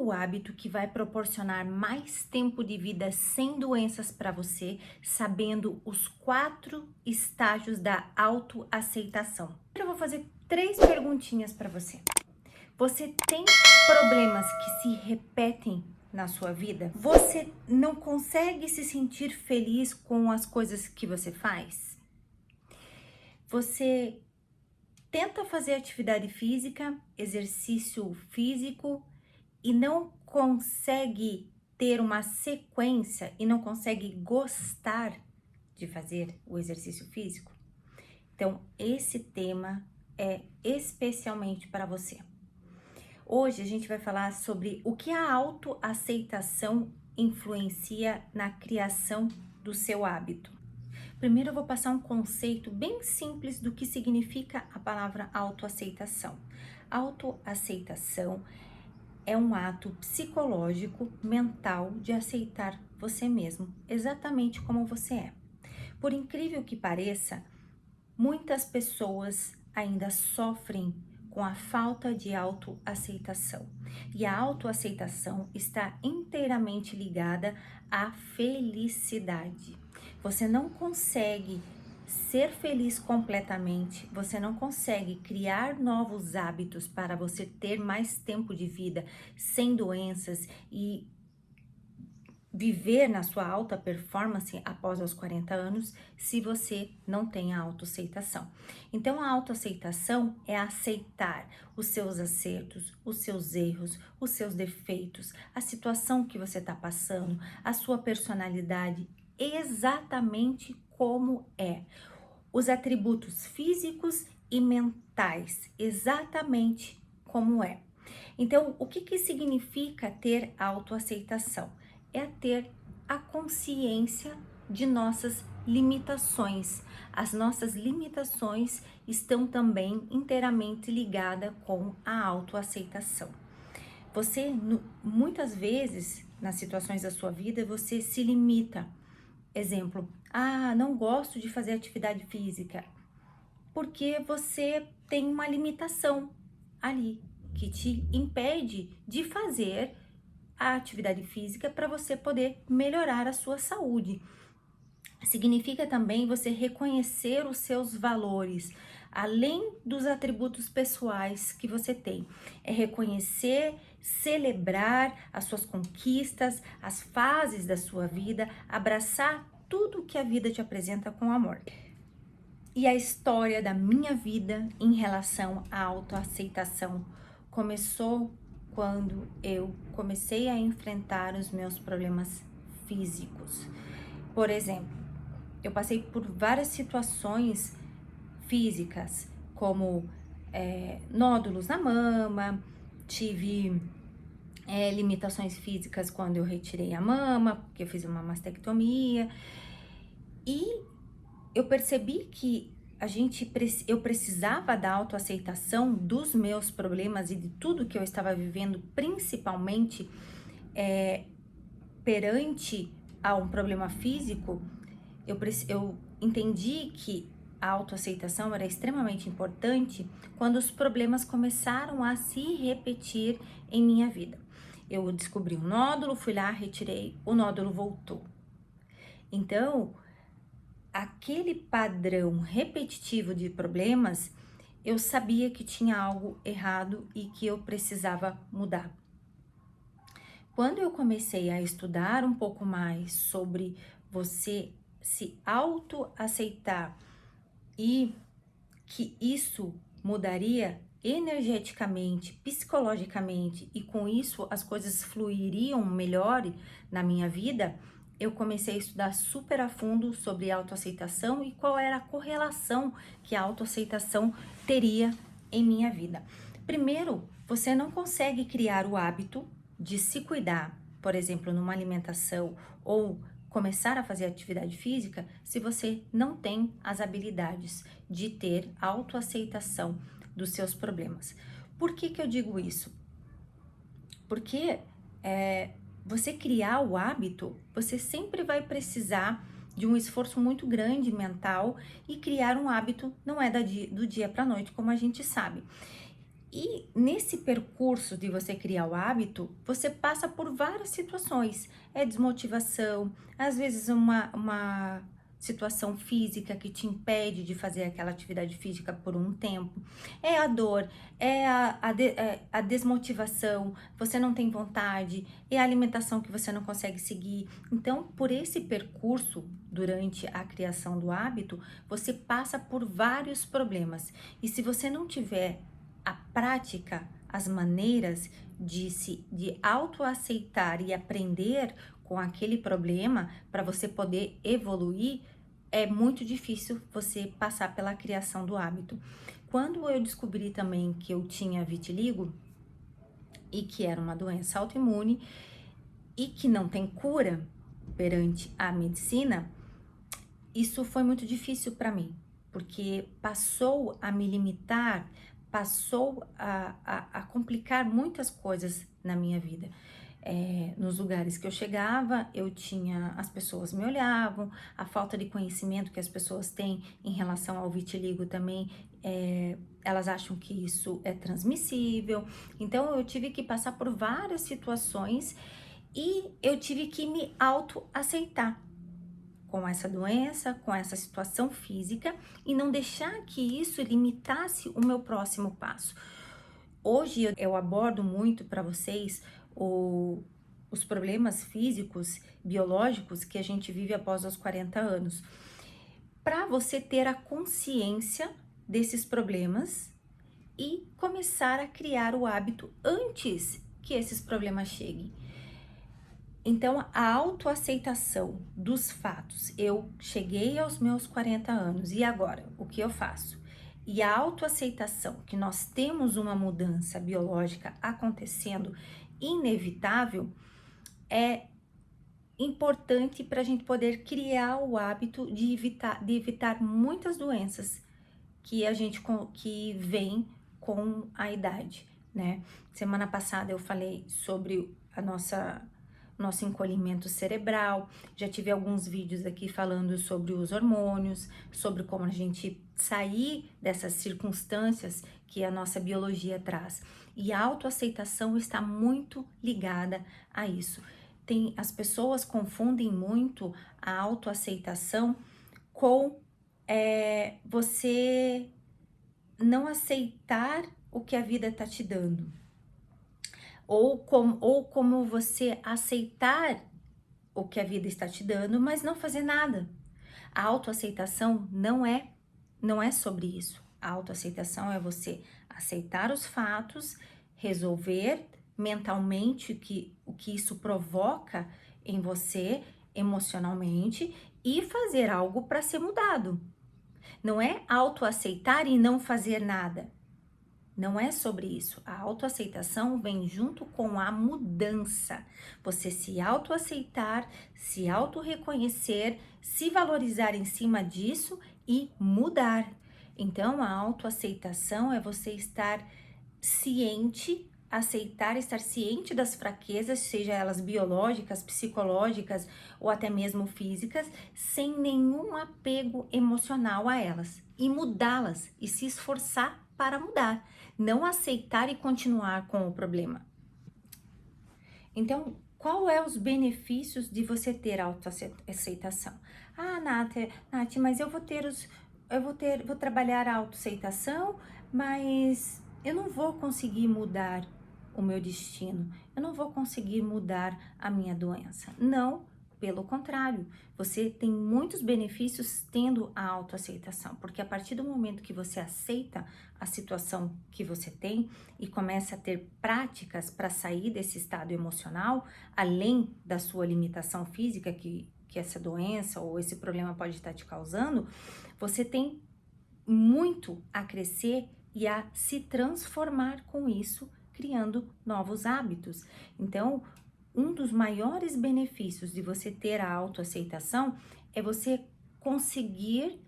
o hábito que vai proporcionar mais tempo de vida sem doenças para você, sabendo os 4 estágios da autoaceitação? Eu vou fazer 3 perguntinhas para você. Você tem problemas que se repetem na sua vida? Você não consegue se sentir feliz com as coisas que você faz? Você tenta fazer atividade física, exercício físico e não consegue ter uma sequência e não consegue gostar de fazer o exercício físico? Então, esse tema é especialmente para você. Hoje a gente vai falar sobre o que a autoaceitação influencia na criação do seu hábito. Primeiro eu vou passar um conceito bem simples do que significa a palavra autoaceitação. Autoaceitação é um ato psicológico, mental de aceitar você mesmo, exatamente como você é. Por incrível que pareça, muitas pessoas ainda sofrem com a falta de autoaceitação. E a autoaceitação está inteiramente ligada à felicidade. Você não consegue ser feliz completamente, você não consegue criar novos hábitos para você ter mais tempo de vida sem doenças e viver na sua alta performance após os 40 anos, se você não tem a autoaceitação. Então, a autoaceitação é aceitar os seus acertos, os seus erros, os seus defeitos, a situação que você está passando, a sua personalidade, exatamente como é. Os atributos físicos e mentais, exatamente como é. Então, o que significa ter autoaceitação? É ter a consciência de nossas limitações. As nossas limitações estão também inteiramente ligadas com a autoaceitação. Você, muitas vezes, nas situações da sua vida, você se limita. Exemplo, não gosto de fazer atividade física, porque você tem uma limitação ali que te impede de fazer a atividade física para você poder melhorar a sua saúde. Significa também você reconhecer os seus valores, além dos atributos pessoais que você tem. É reconhecer, celebrar as suas conquistas, as fases da sua vida, abraçar tudo que a vida te apresenta com amor. E a história da minha vida em relação à autoaceitação começou quando eu comecei a enfrentar os meus problemas físicos. Por exemplo, eu passei por várias situações físicas, como nódulos na mama, tive limitações físicas quando eu retirei a mama, porque eu fiz uma mastectomia, e eu percebi que eu precisava da autoaceitação dos meus problemas e de tudo que eu estava vivendo, principalmente perante a um problema físico. Eu entendi que a autoaceitação era extremamente importante quando os problemas começaram a se repetir em minha vida. Eu descobri um nódulo, fui lá, retirei, o nódulo voltou. Então, aquele padrão repetitivo de problemas, eu sabia que tinha algo errado e que eu precisava mudar. Quando eu comecei a estudar um pouco mais sobre você se autoaceitar e que isso mudaria energeticamente, psicologicamente, e com isso as coisas fluiriam melhor na minha vida, eu comecei a estudar super a fundo sobre autoaceitação e qual era a correlação que a autoaceitação teria em minha vida. Primeiro, você não consegue criar o hábito de se cuidar, por exemplo, numa alimentação ou começar a fazer atividade física, se você não tem as habilidades de ter autoaceitação dos seus problemas. Por que eu digo isso? Porque você criar o hábito, você sempre vai precisar de um esforço muito grande mental, e criar um hábito não é do dia para a noite, como a gente sabe. E nesse percurso de você criar o hábito, você passa por várias situações. É desmotivação, às vezes uma situação física que te impede de fazer aquela atividade física por um tempo. É a dor, é a desmotivação, você não tem vontade, é a alimentação que você não consegue seguir. Então, por esse percurso, durante a criação do hábito, você passa por vários problemas. E se você não tiver a prática, as maneiras de autoaceitar e aprender com aquele problema para você poder evoluir, é muito difícil você passar pela criação do hábito. Quando eu descobri também que eu tinha vitiligo e que era uma doença autoimune e que não tem cura perante a medicina, isso foi muito difícil para mim, porque passou a me limitar, passou a complicar muitas coisas na minha vida. Nos lugares que eu chegava, as pessoas me olhavam, a falta de conhecimento que as pessoas têm em relação ao vitiligo também, elas acham que isso é transmissível. Então, eu tive que passar por várias situações e eu tive que me autoaceitar com essa doença, com essa situação física e não deixar que isso limitasse o meu próximo passo. Hoje eu abordo muito para vocês os problemas físicos, biológicos que a gente vive após os 40 anos, para você ter a consciência desses problemas e começar a criar o hábito antes que esses problemas cheguem. Então, a autoaceitação dos fatos. Eu cheguei aos meus 40 anos e agora, o que eu faço? E a autoaceitação que nós temos uma mudança biológica acontecendo, inevitável, é importante para a gente poder criar o hábito de evitar muitas doenças que vem com a idade, né? Semana passada eu falei sobre nosso encolhimento cerebral, já tive alguns vídeos aqui falando sobre os hormônios, sobre como a gente sair dessas circunstâncias que a nossa biologia traz. E a autoaceitação está muito ligada a isso. As pessoas confundem muito a autoaceitação com você não aceitar o que a vida está te dando. Ou como você aceitar o que a vida está te dando, mas não fazer nada. A autoaceitação não é sobre isso. A autoaceitação é você aceitar os fatos, resolver mentalmente o que isso provoca em você, emocionalmente, e fazer algo para ser mudado. Não é autoaceitar e não fazer nada. Não é sobre isso. A autoaceitação vem junto com a mudança. Você se autoaceitar, se autorreconhecer, se valorizar em cima disso e mudar. Então, a autoaceitação é você estar ciente, estar ciente das fraquezas, seja elas biológicas, psicológicas ou até mesmo físicas, sem nenhum apego emocional a elas e mudá-las e se esforçar para mudar, não aceitar e continuar com o problema. Então, qual é os benefícios de você ter autoaceitação? Ah, Nath, mas vou trabalhar a autoaceitação, mas eu não vou conseguir mudar o meu destino, eu não vou conseguir mudar a minha doença. Não, pelo contrário, você tem muitos benefícios tendo a autoaceitação, porque a partir do momento que você aceita a situação que você tem e começa a ter práticas para sair desse estado emocional, além da sua limitação física que essa doença ou esse problema pode estar te causando, você tem muito a crescer e a se transformar com isso, criando novos hábitos. Então, um dos maiores benefícios de você ter a autoaceitação é você conseguir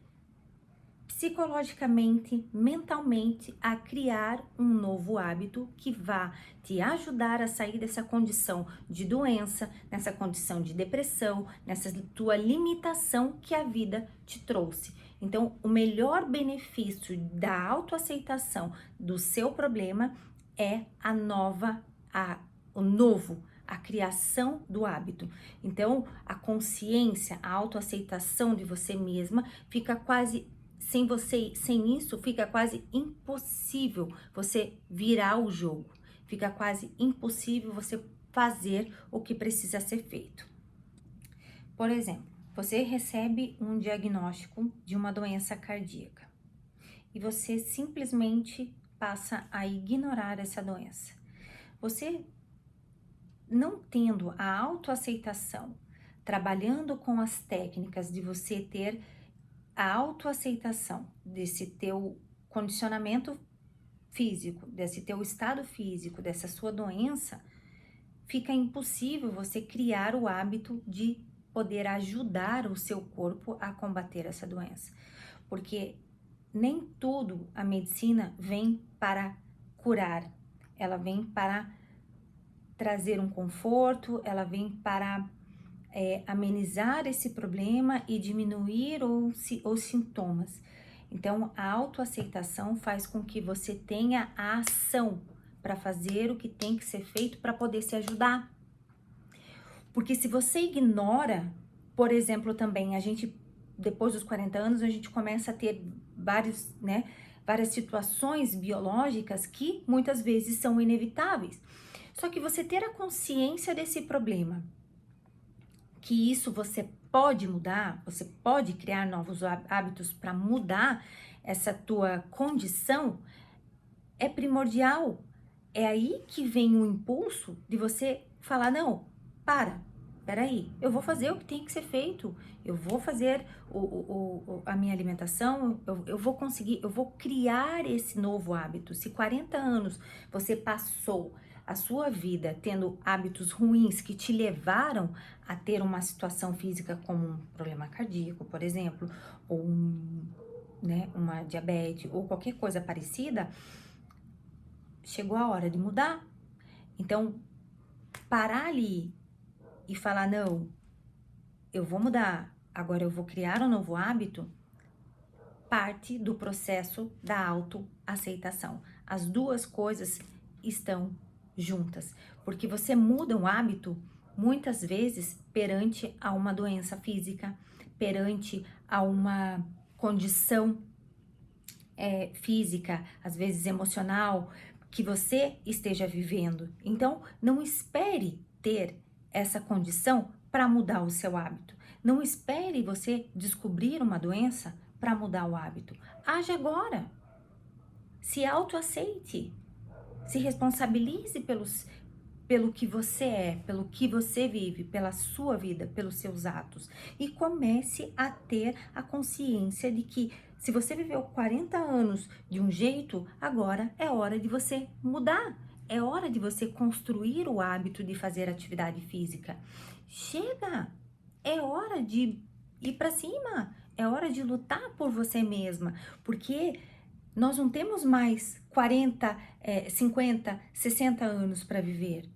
psicologicamente, mentalmente, a criar um novo hábito que vá te ajudar a sair dessa condição de doença, nessa condição de depressão, nessa tua limitação que a vida te trouxe. Então, o melhor benefício da autoaceitação do seu problema é o novo, a criação do hábito. Então, a consciência, a autoaceitação de você mesma fica quase sem isso, fica quase impossível você virar o jogo. Fica quase impossível você fazer o que precisa ser feito. Por exemplo, você recebe um diagnóstico de uma doença cardíaca e você simplesmente passa a ignorar essa doença. Você não tendo a autoaceitação, trabalhando com as técnicas de você ter a autoaceitação desse teu condicionamento físico, desse teu estado físico, dessa sua doença, fica impossível você criar o hábito de poder ajudar o seu corpo a combater essa doença. Porque nem tudo a medicina vem para curar, ela vem para trazer um conforto, ela vem para amenizar esse problema e diminuir os sintomas. Então, a autoaceitação faz com que você tenha a ação para fazer o que tem que ser feito para poder se ajudar. Porque se você ignora, por exemplo, também depois dos 40 anos, a gente começa a ter várias situações biológicas que muitas vezes são inevitáveis. Só que você ter a consciência desse problema, que isso você pode mudar, você pode criar novos hábitos para mudar essa tua condição, é primordial. É aí que vem o impulso de você falar, não, peraí, eu vou fazer o que tem que ser feito, eu vou fazer a minha alimentação, eu vou conseguir, eu vou criar esse novo hábito. Se 40 anos você passou a sua vida tendo hábitos ruins que te levaram a ter uma situação física como um problema cardíaco, por exemplo, ou uma diabetes, ou qualquer coisa parecida, chegou a hora de mudar. Então, parar ali e falar, não, eu vou mudar, agora eu vou criar um novo hábito, parte do processo da autoaceitação. As duas coisas estão juntas, porque você muda um hábito muitas vezes perante a uma doença física, perante a uma condição física, às vezes emocional, que você esteja vivendo. Então, não espere ter essa condição para mudar o seu hábito. Não espere você descobrir uma doença para mudar o hábito. Age agora. Se autoaceite. Se responsabilize pelo que você é, pelo que você vive, pela sua vida, pelos seus atos. E comece a ter a consciência de que se você viveu 40 anos de um jeito, agora é hora de você mudar. É hora de você construir o hábito de fazer atividade física. Chega! É hora de ir para cima. É hora de lutar por você mesma. Porque nós não temos mais 40, 50, 60 anos para viver.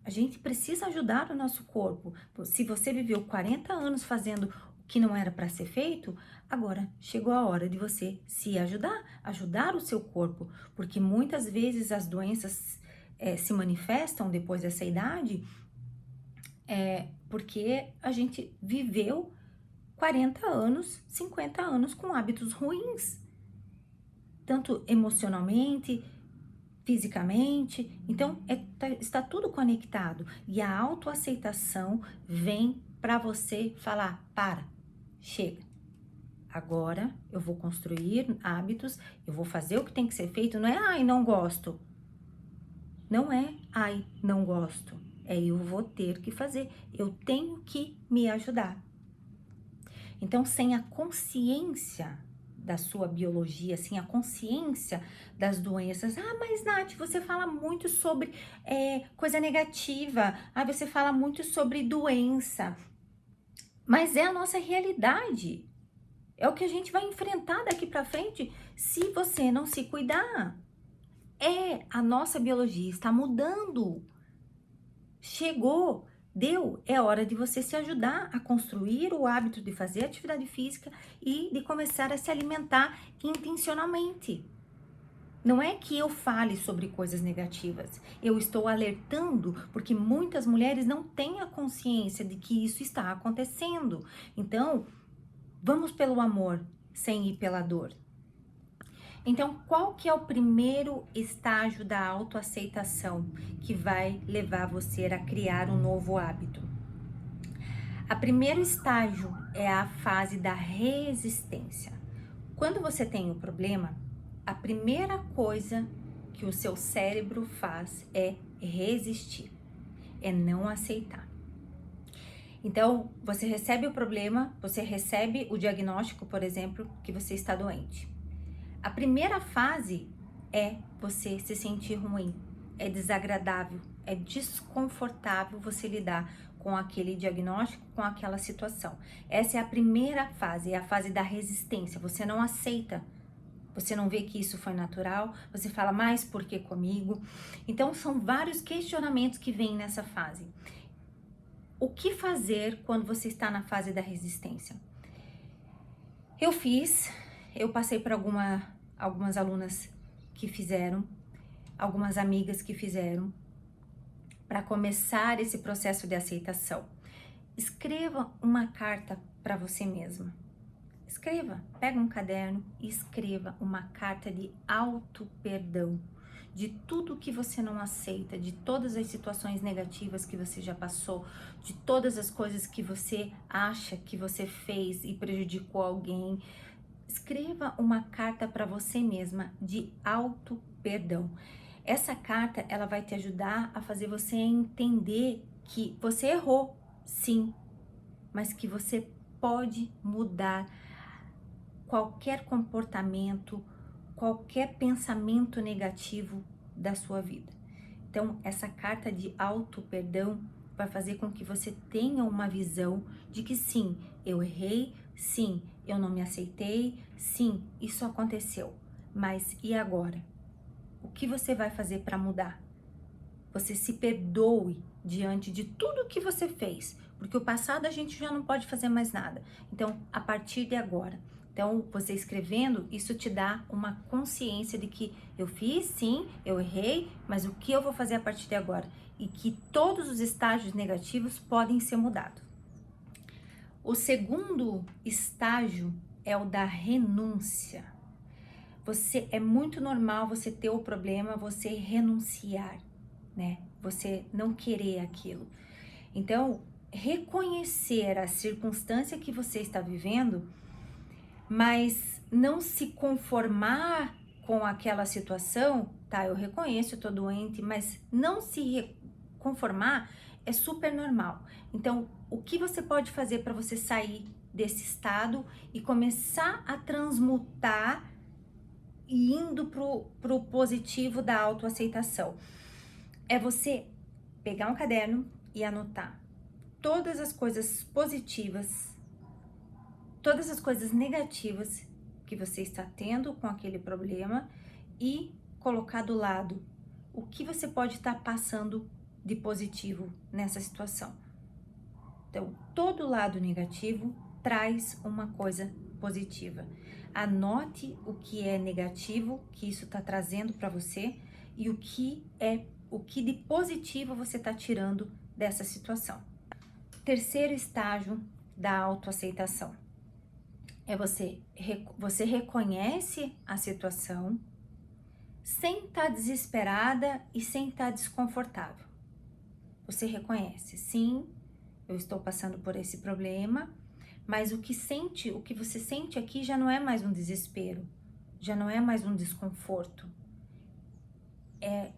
A gente precisa ajudar o nosso corpo. Se você viveu 40 anos fazendo o que não era para ser feito, agora chegou a hora de você se ajudar o seu corpo, porque muitas vezes as doenças se manifestam depois dessa idade, porque a gente viveu 40 anos, 50 anos com hábitos ruins, tanto emocionalmente, fisicamente. Então, está tudo conectado. E a autoaceitação vem para você falar, chega. Agora eu vou construir hábitos, eu vou fazer o que tem que ser feito. Não é, ai, não gosto. Não é, ai, não gosto. É, eu vou ter que fazer. Eu tenho que me ajudar. Então, sem a consciência da sua biologia, sem a consciência das doenças. Ah, mas Nath, você fala muito sobre coisa negativa. Ah, você fala muito sobre doença. Mas é a nossa realidade. É o que a gente vai enfrentar daqui para frente se você não se cuidar. A nossa biologia está mudando. Chegou Deu, é hora de você se ajudar a construir o hábito de fazer atividade física e de começar a se alimentar intencionalmente. Não é que eu fale sobre coisas negativas, eu estou alertando porque muitas mulheres não têm a consciência de que isso está acontecendo. Então, vamos pelo amor, sem ir pela dor. Então, qual que é o primeiro estágio da autoaceitação que vai levar você a criar um novo hábito? O primeiro estágio é a fase da resistência. Quando você tem um problema, a primeira coisa que o seu cérebro faz é resistir, é não aceitar. Então, você recebe o problema, você recebe o diagnóstico, por exemplo, que você está doente. A primeira fase é você se sentir ruim, é desagradável, é desconfortável você lidar com aquele diagnóstico, com aquela situação. Essa é a primeira fase, é a fase da resistência, você não aceita. Você não vê que isso foi natural, você fala, mas por que comigo? Então, são vários questionamentos que vêm nessa fase. O que fazer quando você está na fase da resistência? Eu passei por algumas alunas que fizeram, algumas amigas que fizeram, para começar esse processo de aceitação. Escreva uma carta para você mesma. Escreva, pega um caderno e escreva uma carta de auto-perdão de tudo que você não aceita, de todas as situações negativas que você já passou, de todas as coisas que você acha que você fez e prejudicou alguém. Escreva uma carta para você mesma de auto-perdão. Essa carta, ela vai te ajudar a fazer você entender que você errou, sim, mas que você pode mudar qualquer comportamento, qualquer pensamento negativo da sua vida. Então, essa carta de auto-perdão vai fazer com que você tenha uma visão de que sim, eu errei, sim, eu não me aceitei, sim, isso aconteceu. Mas e agora? O que você vai fazer para mudar? Você se perdoe diante de tudo que você fez, porque o passado a gente já não pode fazer mais nada. Então, a partir de agora, então, você escrevendo, isso te dá uma consciência de que eu fiz, sim, eu errei, mas o que eu vou fazer a partir de agora? E que todos os estágios negativos podem ser mudados. O segundo estágio é o da renúncia. É muito normal você ter o problema, você renunciar, né? Você não querer aquilo. Então, reconhecer a circunstância que você está vivendo, mas não se conformar com aquela situação, tá? Eu reconheço, eu tô doente, mas não se conformar é super normal. Então, o que você pode fazer para você sair desse estado e começar a transmutar e indo pro positivo da autoaceitação? É você pegar um caderno e anotar todas as coisas positivas, todas as coisas negativas que você está tendo com aquele problema e colocar do lado o que você pode estar passando de positivo nessa situação. Então, todo lado negativo traz uma coisa positiva. Anote o que é negativo que isso está trazendo para você e o que de positivo você está tirando dessa situação. Terceiro estágio da autoaceitação é você reconhece a situação sem estar desesperada e sem estar desconfortável. Você reconhece, sim, eu estou passando por esse problema, mas o que você sente aqui já não é mais um desespero, já não é mais um desconforto. É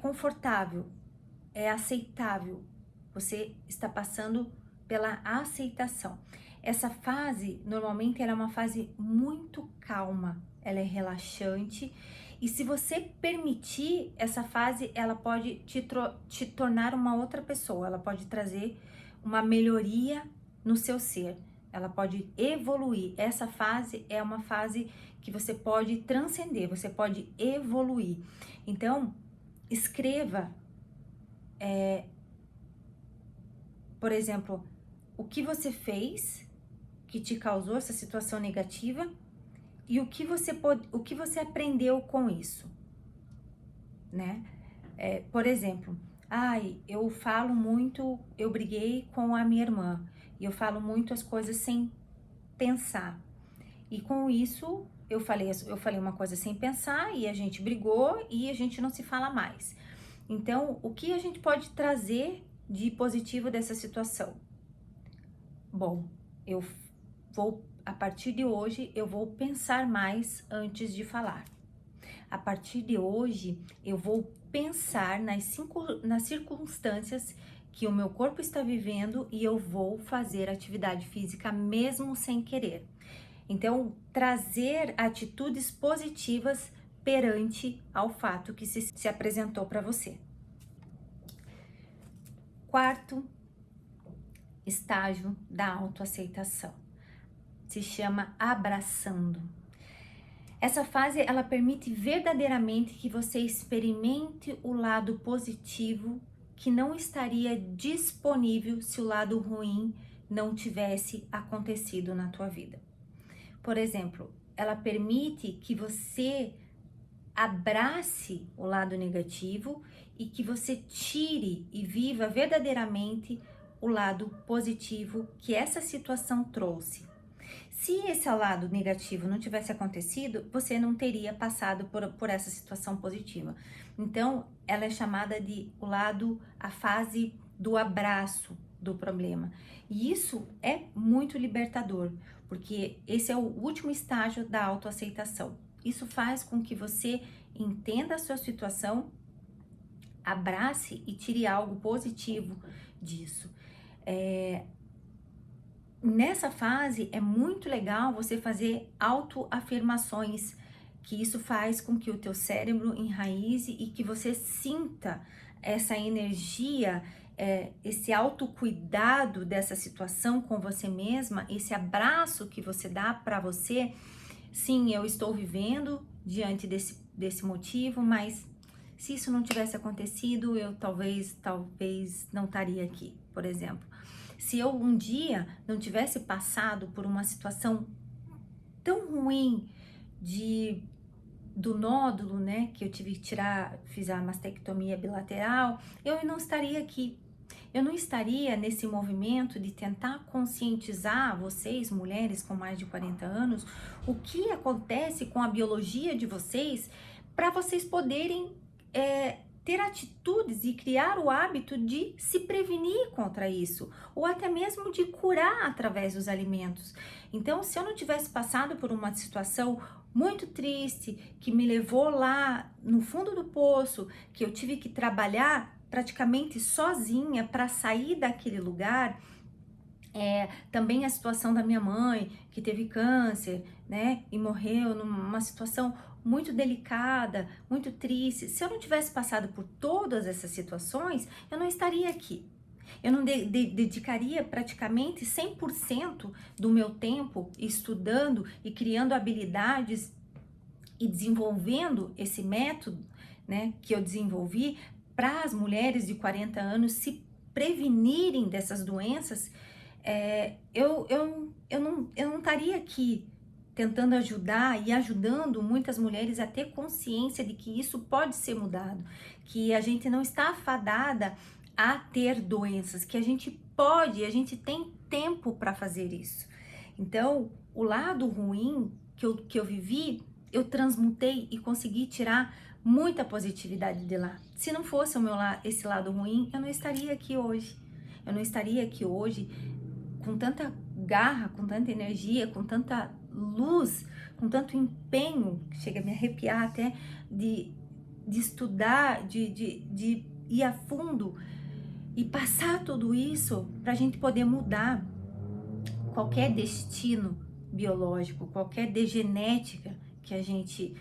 confortável, é aceitável. Você está passando pela aceitação. Essa fase, normalmente, ela é uma fase muito calma, ela é relaxante. E se você permitir essa fase, ela pode te tornar uma outra pessoa, ela pode trazer uma melhoria no seu ser, ela pode evoluir. Essa fase é uma fase que você pode transcender, você pode evoluir. Então, escreva por exemplo, o que você fez que te causou essa situação negativa e o que você aprendeu com isso, né? Por exemplo, eu falo muito, eu briguei com a minha irmã e eu falo muito as coisas sem pensar. E com isso eu falei uma coisa sem pensar e a gente brigou e a gente não se fala mais. Então, o que a gente pode trazer de positivo dessa situação? Bom, a partir de hoje, eu vou pensar mais antes de falar. A partir de hoje, eu vou pensar nas circunstâncias que o meu corpo está vivendo e eu vou fazer atividade física mesmo sem querer. Então, trazer atitudes positivas perante ao fato que se apresentou para você. Quarto estágio da autoaceitação se chama abraçando. Essa fase, ela permite verdadeiramente que você experimente o lado positivo que não estaria disponível se o lado ruim não tivesse acontecido na tua vida. Por exemplo, ela permite que você abrace o lado negativo e que você tire e viva verdadeiramente o lado positivo que essa situação trouxe. Se esse lado negativo não tivesse acontecido, você não teria passado por essa situação positiva. Então, ela é chamada de a fase do abraço do problema. E isso é muito libertador, porque esse é o último estágio da autoaceitação. Isso faz com que você entenda a sua situação, abrace e tire algo positivo disso. Nessa fase é muito legal você fazer autoafirmações, que isso faz com que o teu cérebro enraize e que você sinta essa energia, esse autocuidado dessa situação com você mesma, esse abraço que você dá para você. Sim, eu estou vivendo diante desse motivo, mas se isso não tivesse acontecido, eu talvez não estaria aqui, por exemplo. Se eu um dia não tivesse passado por uma situação tão ruim do nódulo, né, que eu tive que tirar, fiz a mastectomia bilateral, eu não estaria aqui. Eu não estaria nesse movimento de tentar conscientizar vocês, mulheres com mais de 40 anos, o que acontece com a biologia de vocês, para vocês poderem ter atitudes e criar o hábito de se prevenir contra isso, ou até mesmo de curar através dos alimentos. Então, se eu não tivesse passado por uma situação muito triste, que me levou lá no fundo do poço, que eu tive que trabalhar praticamente sozinha para sair daquele lugar, também a situação da minha mãe, que teve câncer, né, e morreu numa situação muito delicada, muito triste. Se eu não tivesse passado por todas essas situações, eu não estaria aqui. Eu não dedicaria praticamente 100% do meu tempo estudando e criando habilidades e desenvolvendo esse método, né, que eu desenvolvi para as mulheres de 40 anos se prevenirem dessas doenças. Eu não estaria aqui tentando ajudar e ajudando muitas mulheres a ter consciência de que isso pode ser mudado, que a gente não está afadada a ter doenças, que a gente tem tempo para fazer isso. Então, o lado ruim que eu vivi, eu transmutei e consegui tirar muita positividade de lá. Se não fosse esse lado ruim, eu não estaria aqui hoje. Eu não estaria aqui hoje com tanta garra, com tanta energia, com tanta luz, com tanto empenho, chega a me arrepiar até, de estudar, de ir a fundo e passar tudo isso para a gente poder mudar qualquer destino biológico, qualquer genética que a gente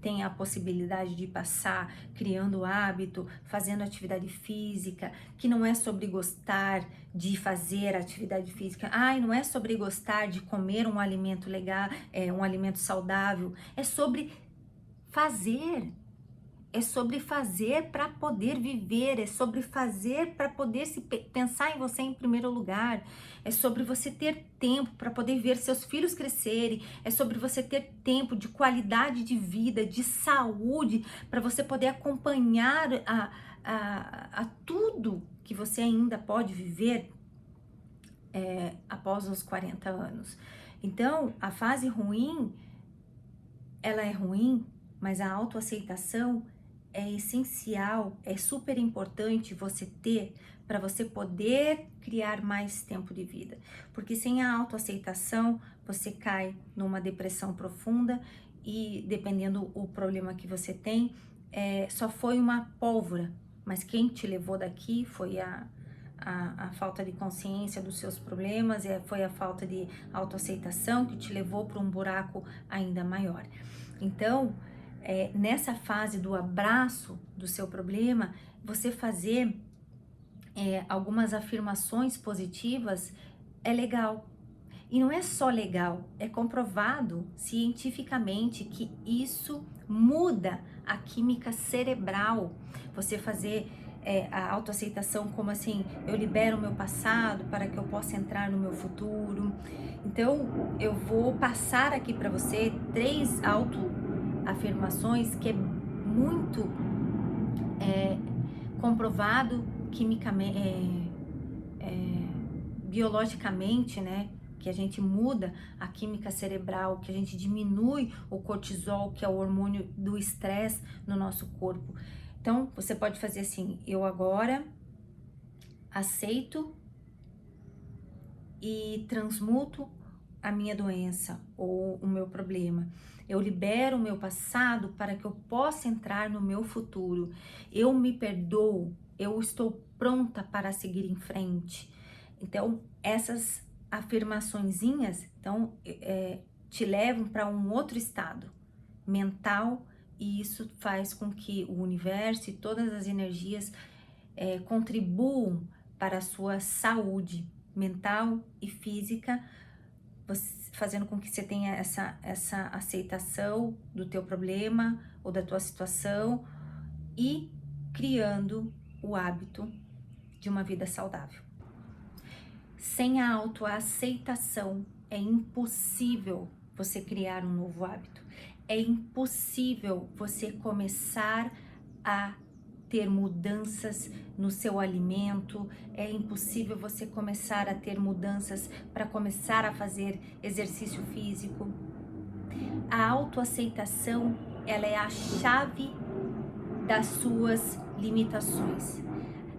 tem a possibilidade de passar, criando hábito, fazendo atividade física, que não é sobre gostar de fazer atividade física, não é sobre gostar de comer um alimento legal, um alimento saudável, é sobre fazer. é sobre fazer para poder viver, é sobre fazer para poder pensar em você em primeiro lugar, é sobre você ter tempo para poder ver seus filhos crescerem, é sobre você ter tempo de qualidade de vida, de saúde, para você poder acompanhar a tudo que você ainda pode viver após os 40 anos. Então, a fase ruim, ela é ruim, mas a autoaceitação é essencial, é super importante você ter para você poder criar mais tempo de vida. Porque sem a autoaceitação, você cai numa depressão profunda e dependendo o problema que você tem, só foi uma pólvora, mas quem te levou daqui foi a falta de consciência dos seus problemas, foi a falta de autoaceitação que te levou para um buraco ainda maior. Então, nessa fase do abraço do seu problema, você fazer algumas afirmações positivas é legal. E não é só legal, é comprovado cientificamente que isso muda a química cerebral. Você fazer a autoaceitação como assim, eu libero o meu passado para que eu possa entrar no meu futuro. Então, eu vou passar aqui para você 3 autoafirmações que é muito comprovado quimicamente, biologicamente, né? Que a gente muda a química cerebral, que a gente diminui o cortisol, que é o hormônio do estresse no nosso corpo. Então, você pode fazer assim, eu agora aceito e transmuto a minha doença ou o meu problema. Eu libero o meu passado para que eu possa entrar no meu futuro. Eu me perdoo, eu estou pronta para seguir em frente. Então, essas afirmaçõezinhas, então, te levam para um outro estado mental e isso faz com que o universo e todas as energias contribuam para a sua saúde mental e física, fazendo com que você tenha essa aceitação do teu problema ou da tua situação e criando o hábito de uma vida saudável. Sem a autoaceitação, é impossível você criar um novo hábito. É impossível você começar a ter mudanças no seu alimento, é impossível você começar a ter mudanças para começar a fazer exercício físico. A autoaceitação, ela é a chave das suas limitações.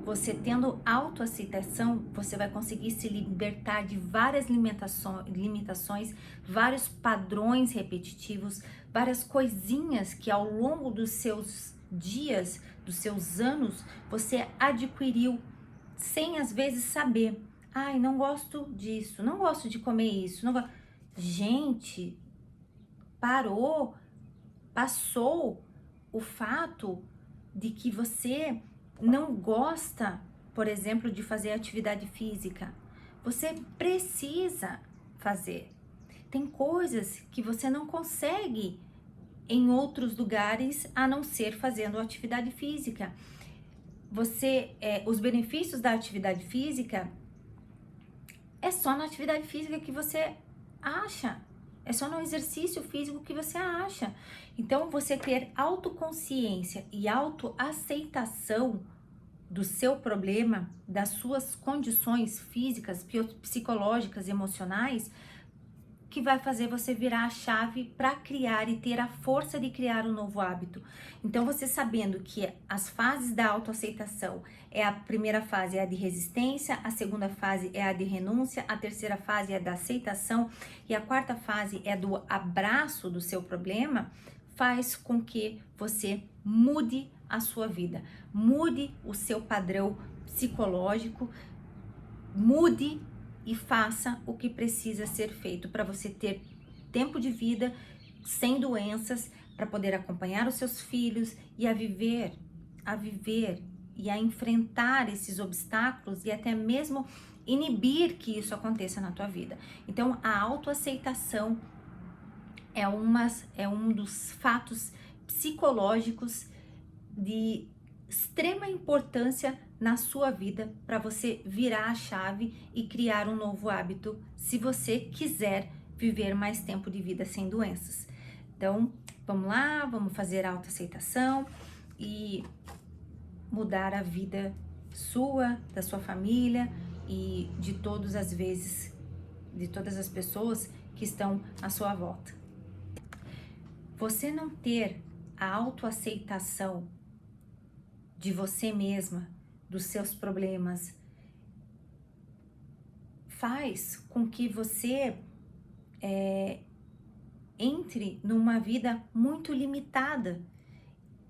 Você tendo autoaceitação, você vai conseguir se libertar de várias limitações, vários padrões repetitivos, várias coisinhas que ao longo dos seus dias, dos seus anos, você adquiriu sem às vezes saber. Ai, não gosto disso, não gosto de comer isso. Não gosto. Gente, passou o fato de que você não gosta, por exemplo, de fazer atividade física. Você precisa fazer. Tem coisas que você não consegue em outros lugares a não ser fazendo atividade física. Os benefícios da atividade física é só na atividade física que você acha. É só no exercício físico que você acha. Então, você ter autoconsciência e autoaceitação do seu problema, das suas condições físicas, psicológicas, emocionais, que vai fazer você virar a chave para criar e ter a força de criar um novo hábito. Então, você sabendo que as fases da autoaceitação a primeira fase é a de resistência, a segunda fase é a de renúncia, a terceira fase é a da aceitação e a quarta fase é do abraço do seu problema, faz com que você mude a sua vida, mude o seu padrão psicológico, mude e faça o que precisa ser feito para você ter tempo de vida sem doenças, para poder acompanhar os seus filhos e a viver e a enfrentar esses obstáculos e até mesmo inibir que isso aconteça na tua vida. Então, a autoaceitação é um dos fatos psicológicos de extrema importância na sua vida para você virar a chave e criar um novo hábito, se você quiser viver mais tempo de vida sem doenças. Então, vamos lá, vamos fazer a autoaceitação e mudar a vida sua, da sua família e de todas as vezes, de todas as pessoas que estão à sua volta. Você não ter a autoaceitação de você mesma, dos seus problemas, faz com que você entre numa vida muito limitada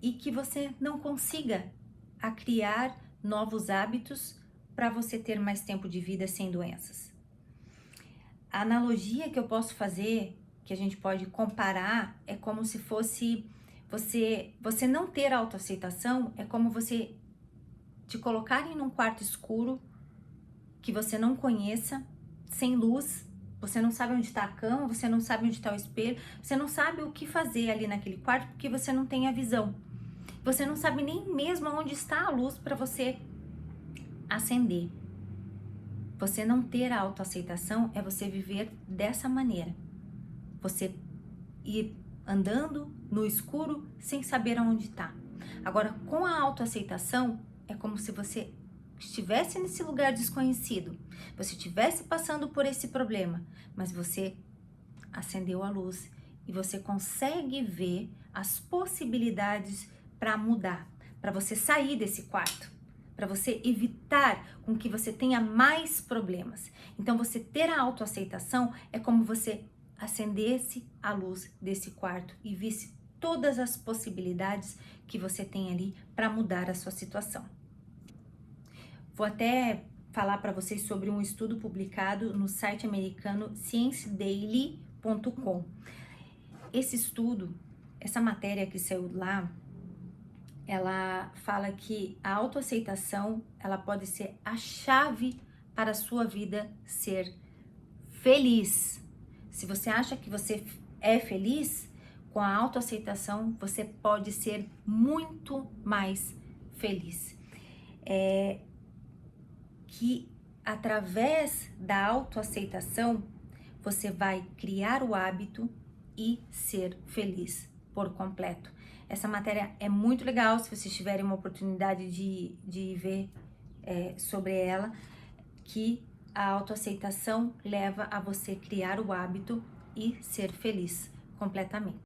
e que você não consiga a criar novos hábitos para você ter mais tempo de vida sem doenças. A analogia que eu posso fazer, que a gente pode comparar, é como se fosse você não ter autoaceitação, é como você te colocarem num quarto escuro que você não conheça, sem luz, você não sabe onde está a cama, você não sabe onde está o espelho, você não sabe o que fazer ali naquele quarto porque você não tem a visão. Você não sabe nem mesmo onde está a luz para você acender. Você não ter a autoaceitação é você viver dessa maneira. Você ir andando no escuro sem saber aonde está. Agora, com a autoaceitação, é como se você estivesse nesse lugar desconhecido, você estivesse passando por esse problema, mas você acendeu a luz e você consegue ver as possibilidades para mudar, para você sair desse quarto, para você evitar com que você tenha mais problemas. Então, você ter a autoaceitação é como você acendesse a luz desse quarto e visse todas as possibilidades que você tem ali para mudar a sua situação. Vou até falar para vocês sobre um estudo publicado no site americano sciencedaily.com. Esse estudo, essa matéria que saiu lá, ela fala que a autoaceitação, ela pode ser a chave para a sua vida ser feliz. Se você acha que você é feliz, com a autoaceitação você pode ser muito mais feliz. Que através da autoaceitação você vai criar o hábito e ser feliz por completo. Essa matéria é muito legal, se vocês tiverem uma oportunidade de ver sobre ela, que a autoaceitação leva a você criar o hábito e ser feliz completamente.